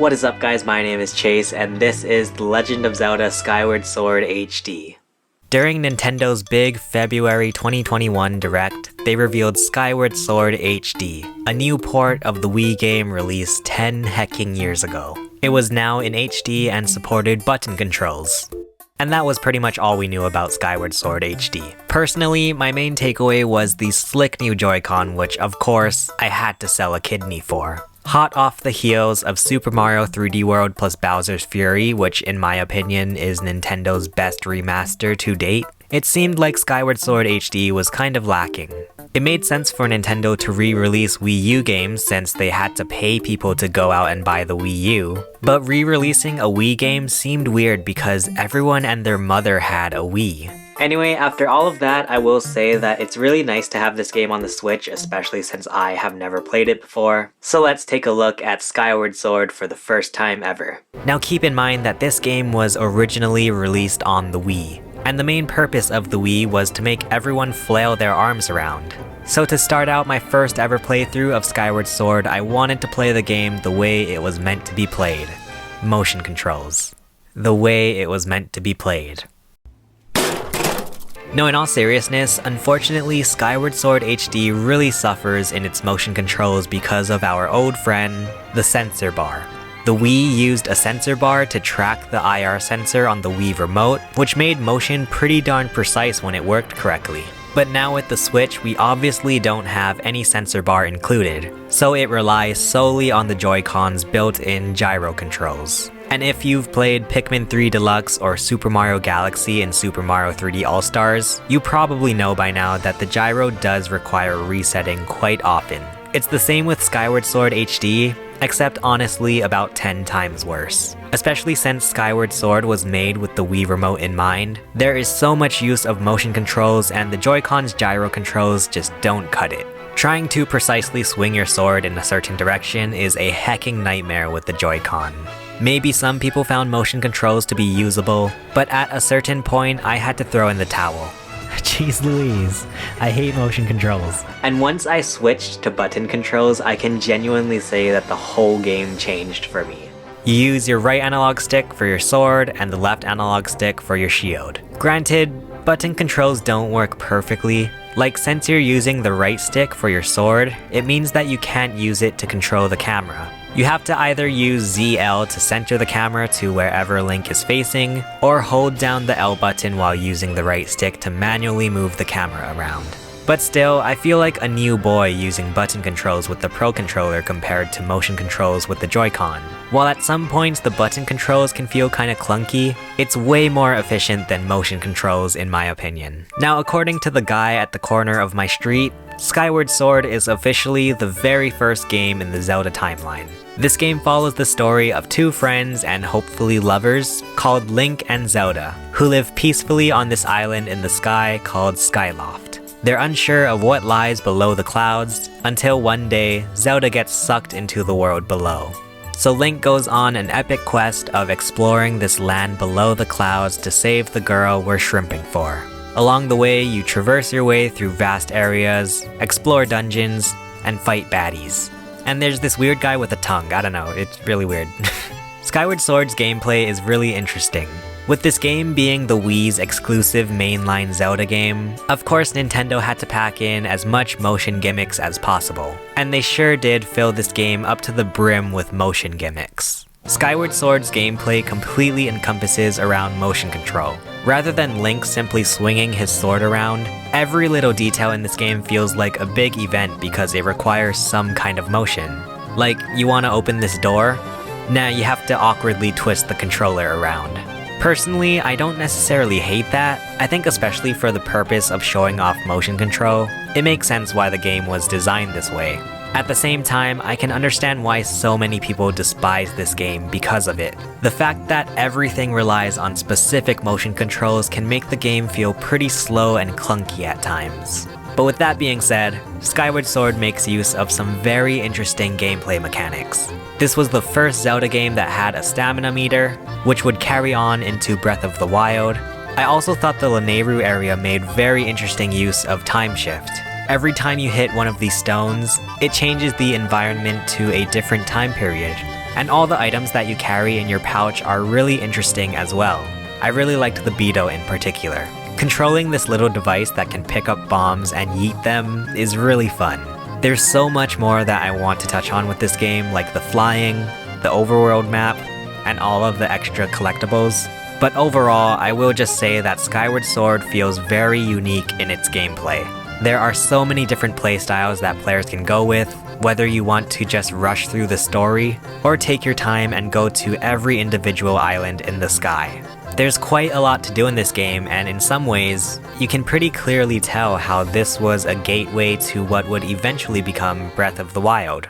What is up guys, my name is Chase, and this is The Legend of Zelda Skyward Sword HD. During Nintendo's big February 2021 Direct, they revealed Skyward Sword HD, a new port of the Wii game released 10 hecking years ago. It was now in HD and supported button controls. And that was pretty much all we knew about Skyward Sword HD. Personally, my main takeaway was the slick new Joy-Con, which of course, I had to sell a kidney for. Hot off the heels of Super Mario 3D World plus Bowser's Fury, which in my opinion is Nintendo's best remaster to date, it seemed like Skyward Sword HD was kind of lacking. It made sense for Nintendo to re-release Wii U games since they had to pay people to go out and buy the Wii U, but re-releasing a Wii game seemed weird because everyone and their mother had a Wii. Anyway, after all of that, I will say that it's really nice to have this game on the Switch, especially since I have never played it before. So let's take a look at Skyward Sword for the first time ever. Now keep in mind that this game was originally released on the Wii, and the main purpose of the Wii was to make everyone flail their arms around. So to start out my first ever playthrough of Skyward Sword, I wanted to play the game the way it was meant to be played. Motion controls. The way it was meant to be played. No, in all seriousness, unfortunately Skyward Sword HD really suffers in its motion controls because of our old friend, the sensor bar. The Wii used a sensor bar to track the IR sensor on the Wii remote, which made motion pretty darn precise when it worked correctly. But now with the Switch, we obviously don't have any sensor bar included, so it relies solely on the Joy-Con's built-in gyro controls. And if you've played Pikmin 3 Deluxe or Super Mario Galaxy and Super Mario 3D All-Stars, you probably know by now that the gyro does require resetting quite often. It's the same with Skyward Sword HD, except honestly about 10 times worse. Especially since Skyward Sword was made with the Wii remote in mind, there is so much use of motion controls and the Joy-Con's gyro controls just don't cut it. Trying to precisely swing your sword in a certain direction is a hecking nightmare with the Joy-Con. Maybe some people found motion controls to be usable, but at a certain point I had to throw in the towel. Jeez Louise, I hate motion controls. And once I switched to button controls, I can genuinely say that the whole game changed for me. You use your right analog stick for your sword and the left analog stick for your shield. Granted, button controls don't work perfectly. Like, since you're using the right stick for your sword, it means that you can't use it to control the camera. You have to either use ZL to center the camera to wherever Link is facing, or hold down the L button while using the right stick to manually move the camera around. But still, I feel like a new boy using button controls with the Pro Controller compared to motion controls with the Joy-Con. While at some points the button controls can feel kinda clunky, it's way more efficient than motion controls in my opinion. Now, according to the guy at the corner of my street, Skyward Sword is officially the very first game in the Zelda timeline. This game follows the story of two friends and hopefully lovers called Link and Zelda, who live peacefully on this island in the sky called Skyloft. They're unsure of what lies below the clouds, until one day, Zelda gets sucked into the world below. So Link goes on an epic quest of exploring this land below the clouds to save the girl we're shrimping for. Along the way, you traverse your way through vast areas, explore dungeons, and fight baddies. And there's this weird guy with a tongue, I don't know, it's really weird. Skyward Sword's gameplay is really interesting. With this game being the Wii's exclusive mainline Zelda game, of course Nintendo had to pack in as much motion gimmicks as possible. And they sure did fill this game up to the brim with motion gimmicks. Skyward Sword's gameplay completely encompasses around motion control. Rather than Link simply swinging his sword around, every little detail in this game feels like a big event because it requires some kind of motion. Like, you want to open this door? Nah, you have to awkwardly twist the controller around. Personally, I don't necessarily hate that. I think especially for the purpose of showing off motion control, it makes sense why the game was designed this way. At the same time, I can understand why so many people despise this game because of it. The fact that everything relies on specific motion controls can make the game feel pretty slow and clunky at times. But with that being said, Skyward Sword makes use of some very interesting gameplay mechanics. This was the first Zelda game that had a stamina meter, which would carry on into Breath of the Wild. I also thought the Lanayru area made very interesting use of time shift. Every time you hit one of these stones, it changes the environment to a different time period. And all the items that you carry in your pouch are really interesting as well. I really liked the Beetle in particular. Controlling this little device that can pick up bombs and yeet them is really fun. There's so much more that I want to touch on with this game, like the flying, the overworld map, and all of the extra collectibles. But overall, I will just say that Skyward Sword feels very unique in its gameplay. There are so many different playstyles that players can go with, whether you want to just rush through the story, or take your time and go to every individual island in the sky. There's quite a lot to do in this game, and in some ways, you can pretty clearly tell how this was a gateway to what would eventually become Breath of the Wild.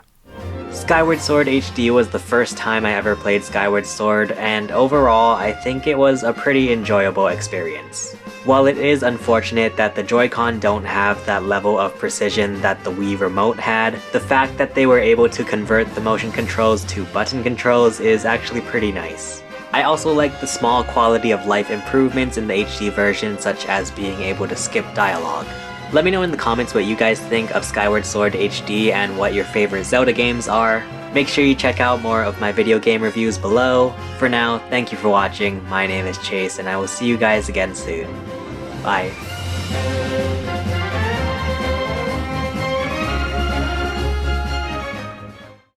Skyward Sword HD was the first time I ever played Skyward Sword, and overall, I think it was a pretty enjoyable experience. While it is unfortunate that the Joy-Con don't have that level of precision that the Wii Remote had, the fact that they were able to convert the motion controls to button controls is actually pretty nice. I also like the small quality of life improvements in the HD version, such as being able to skip dialogue. Let me know in the comments what you guys think of Skyward Sword HD and what your favorite Zelda games are. Make sure you check out more of my video game reviews below. For now, thank you for watching. My name is Chase, and I will see you guys again soon. Bye.